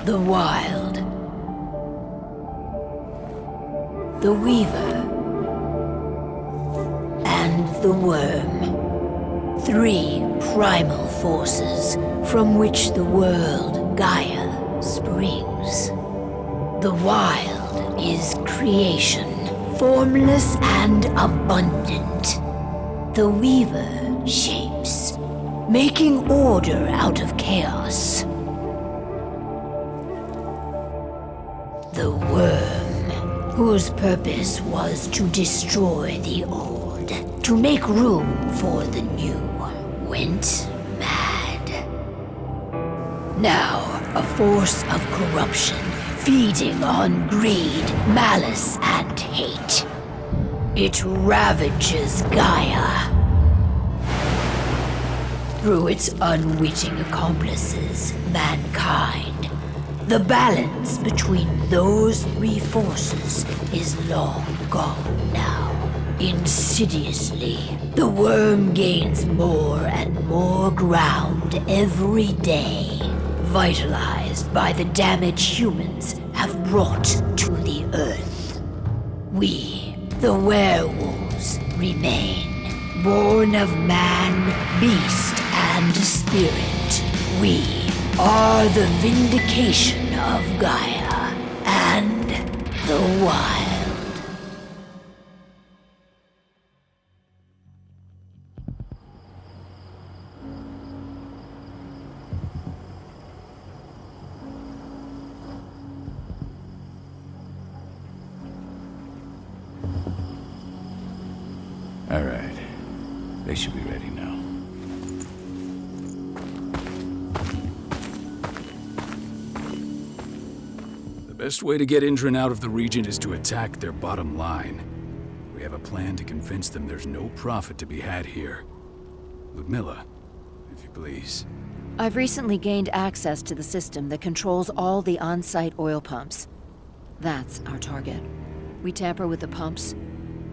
The Wild. The Weaver. And the Worm. Three primal forces from which the world, Gaia, springs. The Wild is creation, formless and abundant. The Weaver shapes, making order out of chaos. The Worm, whose purpose was to destroy the old, to make room for the new, went mad. Now, a force of corruption, feeding on greed, malice, and hate. It ravages Gaia. Through its unwitting accomplices, mankind, the balance between those three forces is long gone now. Insidiously, the Worm gains more and more ground every day, vitalized by the damage humans have brought to the Earth. We, the werewolves, remain, born of man, beast, and spirit. We are the vindication of Gaia and the Wild. All right. They should be ready now. The best way to get Indran out of the region is to attack their bottom line. We have a plan to convince them there's no profit to be had here. Ludmilla, if you please. I've recently gained access to the system that controls all the on-site oil pumps. That's our target. We tamper with the pumps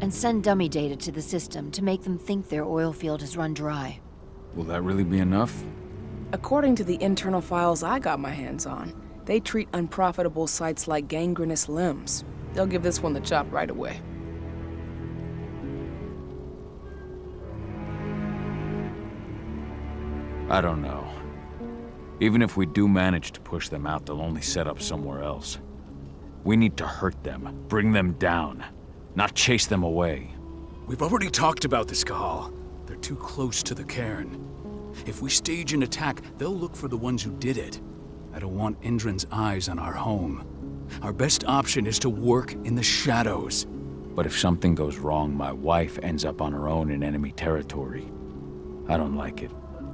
and send dummy data to the system to make them think their oil field has run dry. Will that really be enough? According to the internal files I got my hands on, they treat unprofitable sites like gangrenous limbs. They'll give this one the chop right away. I don't know. Even if we do manage to push them out, they'll only set up somewhere else. We need to hurt them, bring them down, not chase them away. We've already talked about this, Cahal. They're too close to the cairn. If we stage an attack, they'll look for the ones who did it. I don't want Indran's eyes on our home. Our best option is to work in the shadows. But if something goes wrong, my wife ends up on her own in enemy territory. I don't like it.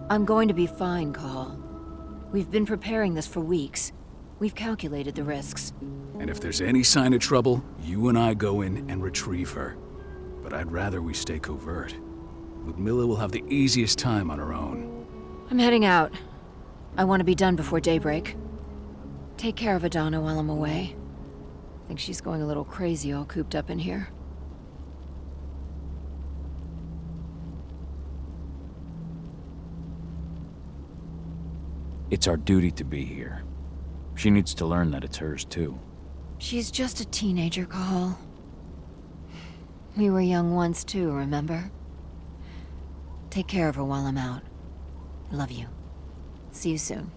I'm going to be fine, Cahal. We've been preparing this for weeks. We've calculated the risks. And if there's any sign of trouble, you and I go in and retrieve her. But I'd rather we stay covert. Ludmilla will have the easiest time on her own. I'm heading out. I want to be done before daybreak. Take care of Adana while I'm away. I think she's going a little crazy all cooped up in here. It's our duty to be here. She needs to learn that it's hers too. She's just a teenager, Cahal. We were young once too, remember? Take care of her while I'm out. Love you. See you soon.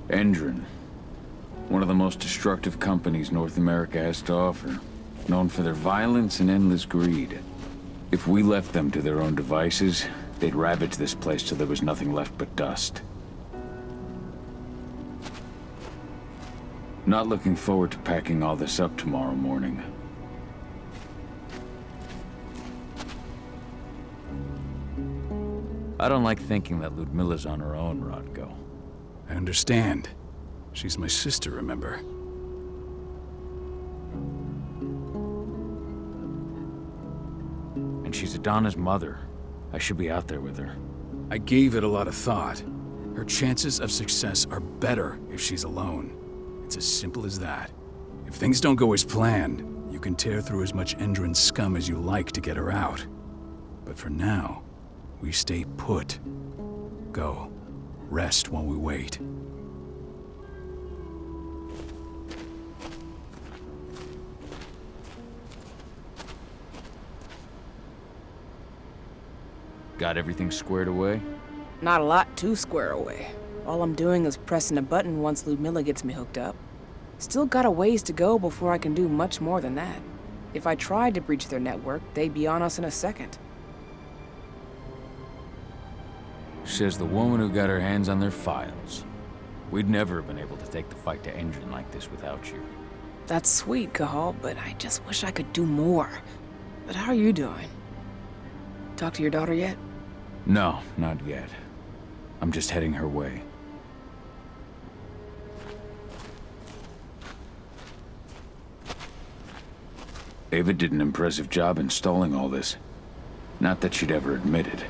Endron. One of the most destructive companies North America has to offer. Known for their violence and endless greed. If we left them to their own devices, they'd ravage this place till there was nothing left but dust. Not looking forward to packing all this up tomorrow morning. I don't like thinking that Ludmilla's on her own, Rodko. I understand. She's my sister, remember? And she's Adana's mother. I should be out there with her. I gave it a lot of thought. Her chances of success are better if she's alone. It's as simple as that. If things don't go as planned, you can tear through as much Endron scum as you like to get her out. But for now, we stay put. Go. Rest while we wait. Got everything squared away? Not a lot to square away. All I'm doing is pressing a button once Ludmilla gets me hooked up. Still got a ways to go before I can do much more than that. If I tried to breach their network, they'd be on us in a second. Says the woman who got her hands on their files. We'd never have been able to take the fight to Endron like this without you. That's sweet, Cahal, but I just wish I could do more. But how are you doing? Talk to your daughter yet? No, not yet. I'm just heading her way. Ava did an impressive job installing all this. Not that she'd ever admit it.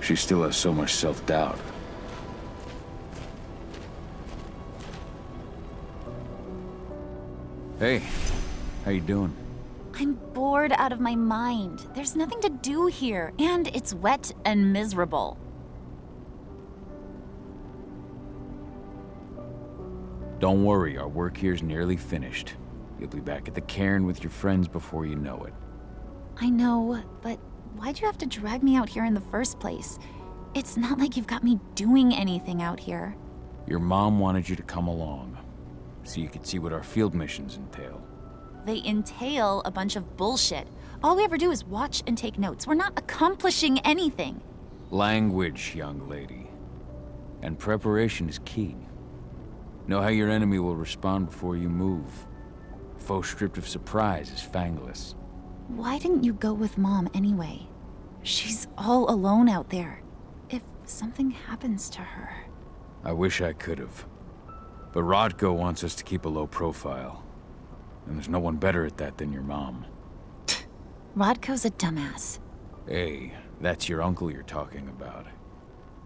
She still has so much self-doubt. Hey, how you doing? I'm bored out of my mind. There's nothing to do here, and it's wet and miserable. Don't worry, our work here's nearly finished. You'll be back at the cairn with your friends before you know it. I know, but why'd you have to drag me out here in the first place? It's not like you've got me doing anything out here. Your mom wanted you to come along, so you could see what our field missions entail. They entail a bunch of bullshit. All we ever do is watch and take notes. We're not accomplishing anything. Language, young lady. And preparation is key. Know how your enemy will respond before you move. Foe stripped of surprise is fangless. Why didn't you go with Mom anyway? She's all alone out there. If something happens to her... I wish I could have. But Rodko wants us to keep a low profile. And there's no one better at that than your mom. Rodko's a dumbass. Hey, that's your uncle you're talking about.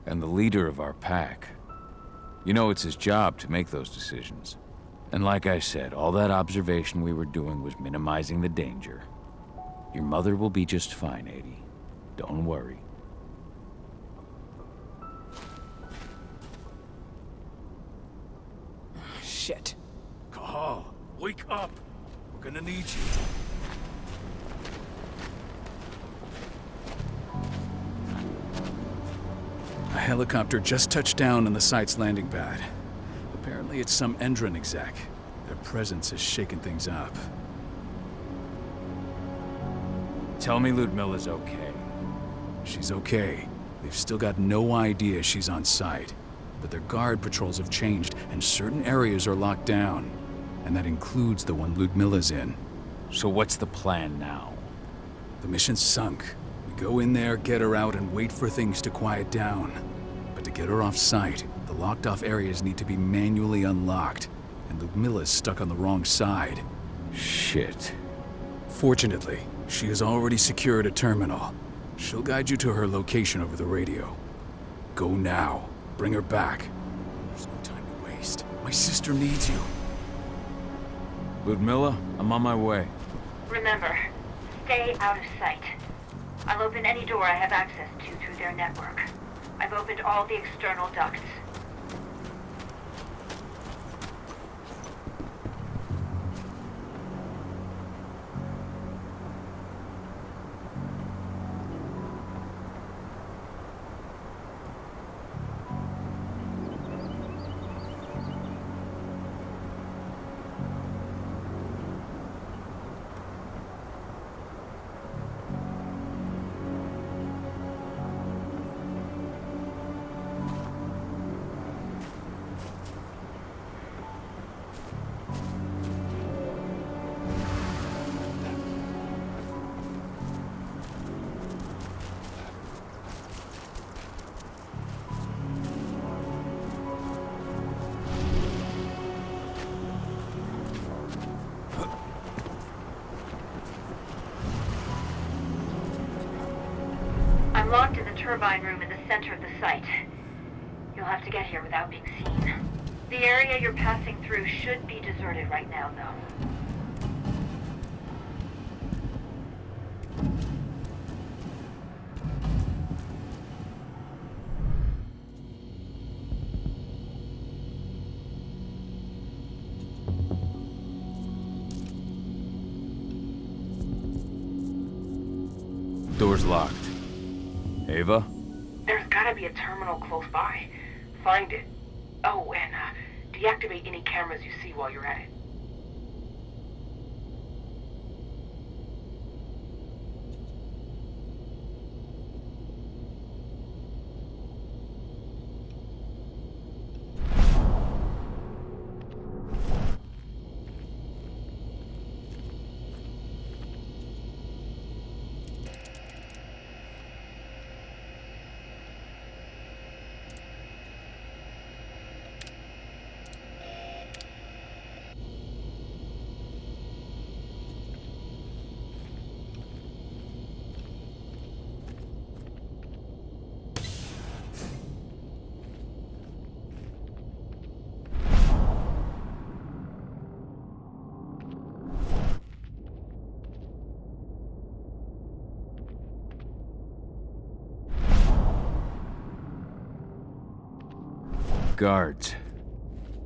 And the leader of our pack. You know it's his job to make those decisions. And like I said, all that observation we were doing was minimizing the danger. Your mother will be just fine, Adie. Don't worry. Shit. Cahal, wake up! We're gonna need you. A helicopter just touched down on the site's landing pad. Apparently it's some Endron exec. Their presence has shaken things up. Tell me Ludmilla's okay. She's okay. They've still got no idea she's on site. But their guard patrols have changed, and certain areas are locked down. And that includes the one Ludmilla's in. So what's the plan now? The mission's sunk. We go in there, get her out, and wait for things to quiet down. But to get her off site, the locked-off areas need to be manually unlocked. And Ludmilla's stuck on the wrong side. Shit. Fortunately, she has already secured a terminal. She'll guide you to her location over the radio. Go now. Bring her back. There's no time to waste. My sister needs you. Ludmilla, I'm on my way. Remember, stay out of sight. I'll open any door I have access to through their network. I've opened all the external ducts. I'm locked in the turbine room in the center of the site. You'll have to get here without being seen. The area you're passing through should be deserted right now, though. Door's locked. Ava? There's gotta be a terminal close by. Find it. Oh, and deactivate any cameras you see while you're at it. Guards.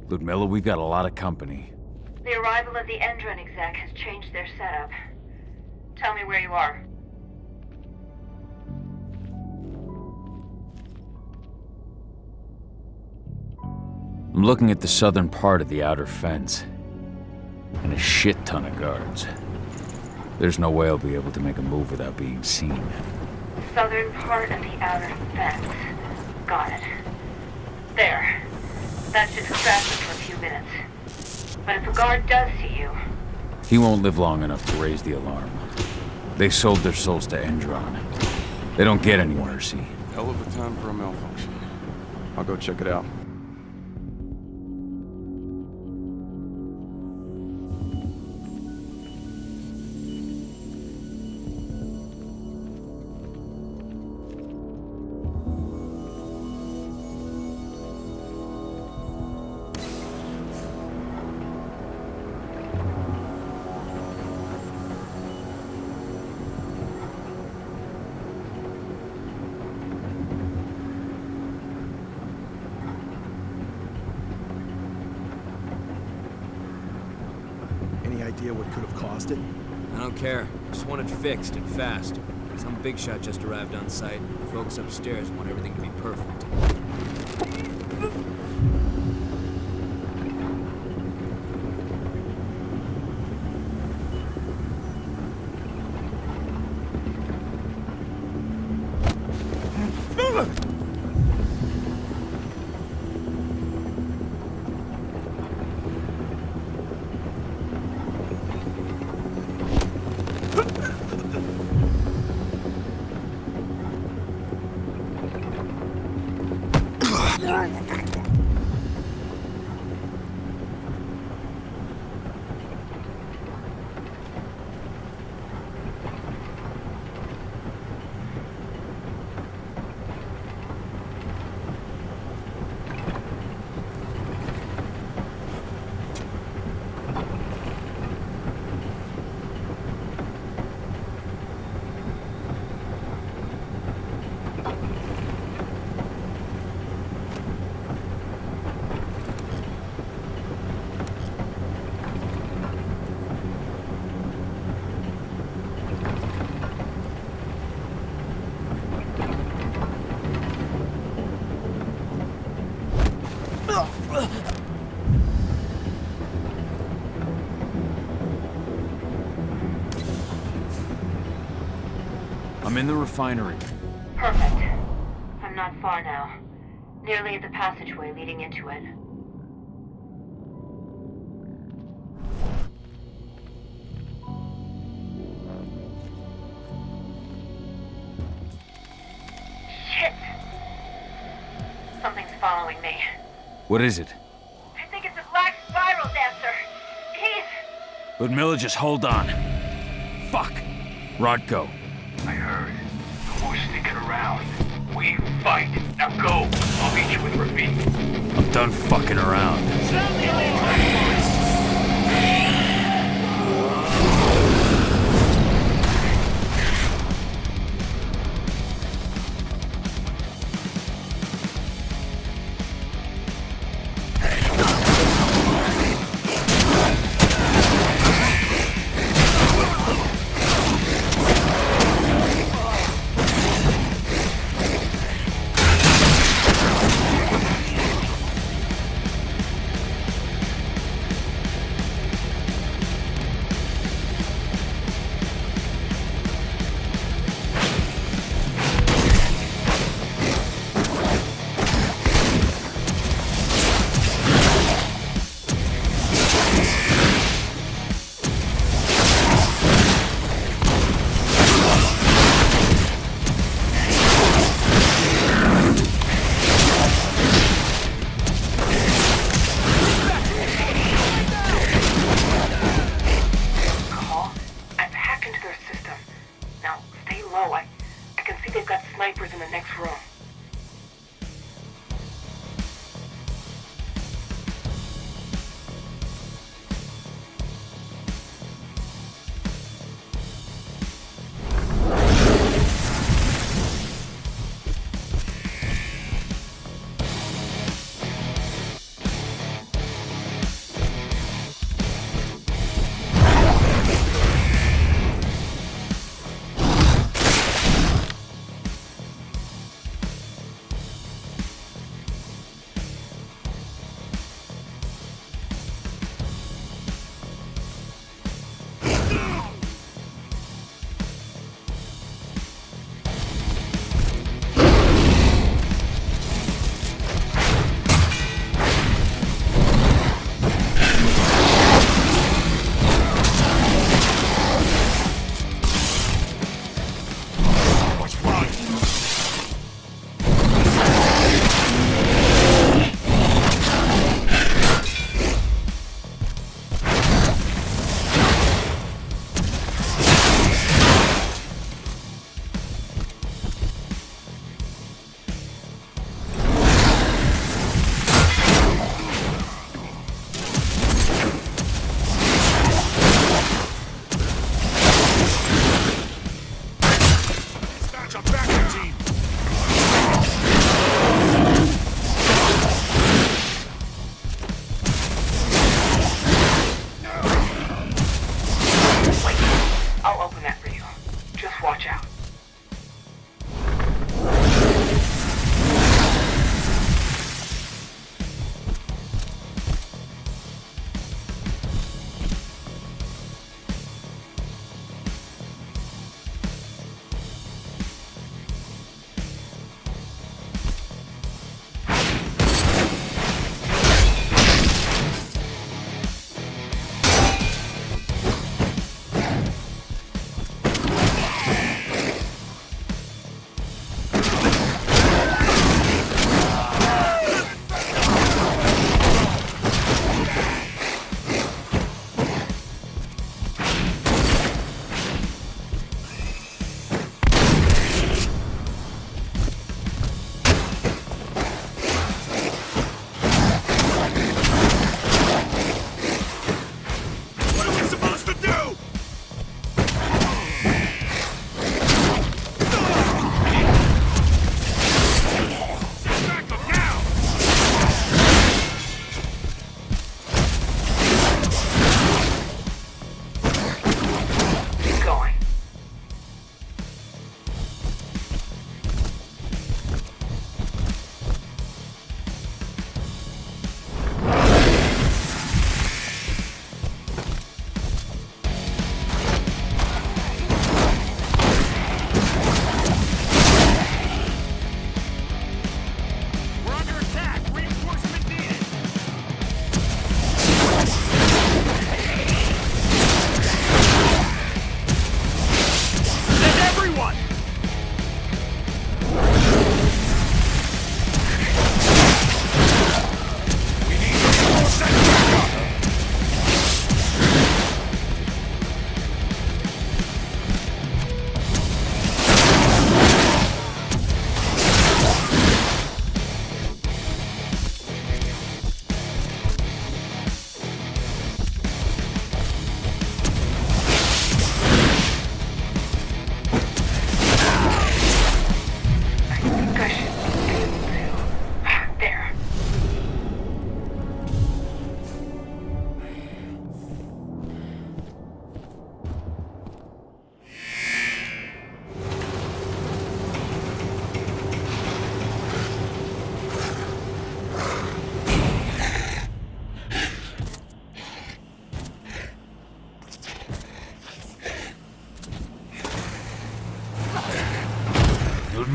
Ludmilla, we've got a lot of company. The arrival of the Endron exec has changed their setup. Tell me where you are. I'm looking at the southern part of the outer fence. And a shit ton of guards. There's no way I'll be able to make a move without being seen. Southern part of the outer fence. Got it. There. That should distract them for a few minutes. But if a guard does see you... He won't live long enough to raise the alarm. They sold their souls to Endron. They don't get any mercy. Hell of a time for a malfunction. I'll go check it out. idea what could have caused it? I don't care. I just want it fixed and fast. Some big shot just arrived on site. The folks upstairs want everything to be perfect. I'm in the refinery. Perfect. I'm not far now. Nearly at the passageway leading into it. Shit! Something's following me. What is it? I think it's a black spiral dancer. He's... Ludmilla, just hold on. Fuck. Rodko. I heard. No more sneaking around. We fight. Now go. I'll meet you with Rafik. I'm done fucking around.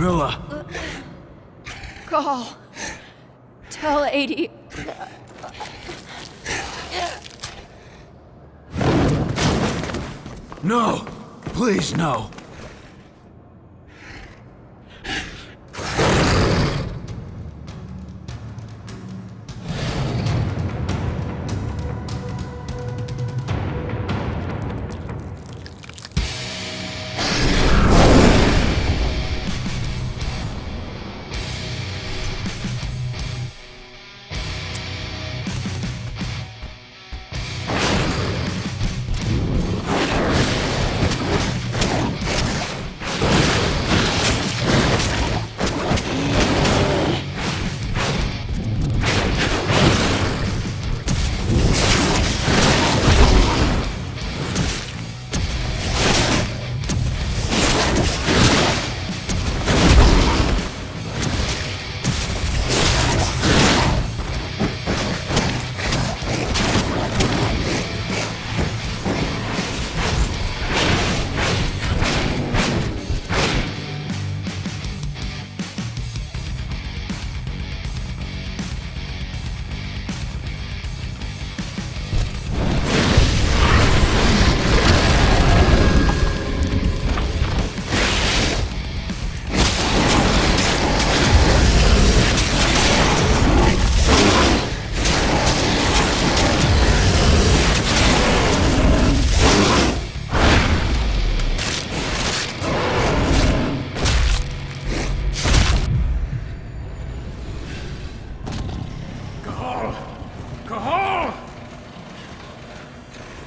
Ludmilla! Call. Tell 80. No! Please, no!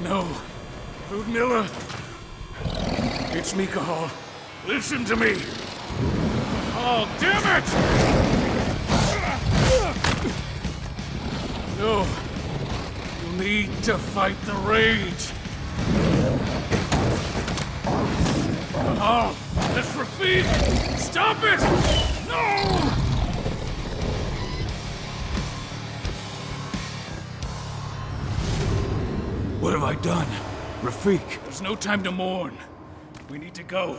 No. Ludmilla. It's me, Cahal. Listen to me. Oh, damn it! No. You need to fight the rage. Cahal, that's Rafik! Stop it! No! What have I done? Rafik! There's no time to mourn. We need to go.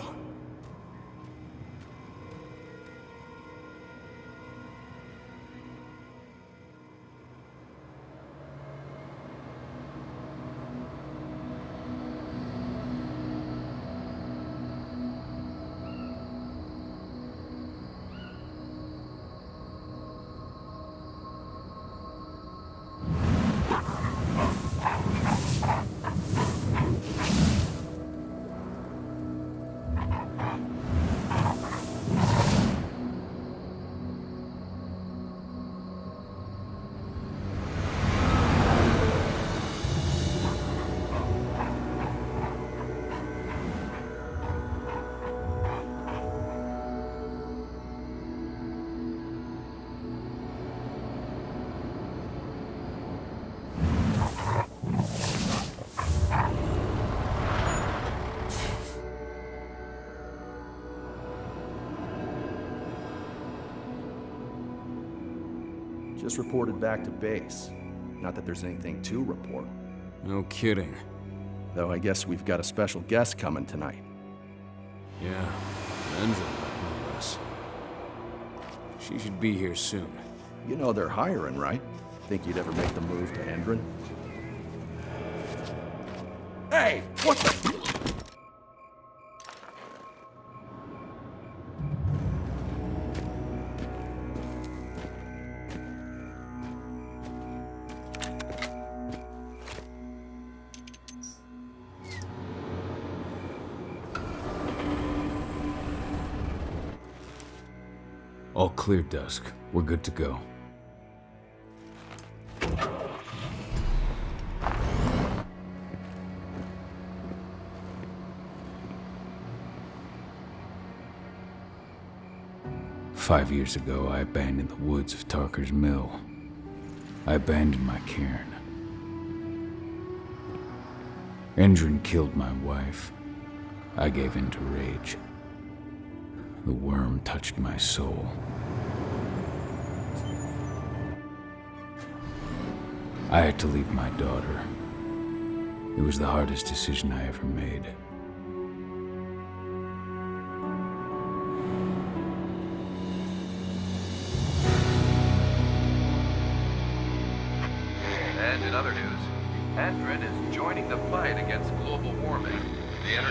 Just reported back to base. Not that there's anything to report. No kidding. Though I guess we've got a special guest coming tonight. Yeah, Endron, no less. She should be here soon. You know they're hiring, right? Think you'd ever make the move to Endron? Hey! What the... All clear, Dusk. We're good to go. "5 years ago, I abandoned the woods of Tarker's Mill. I abandoned my cairn. Endron killed my wife. I gave in to rage. The worm touched my soul. I had to leave my daughter. It was the hardest decision I ever made. And in other news, Andrin is joining the fight against global warming. The energy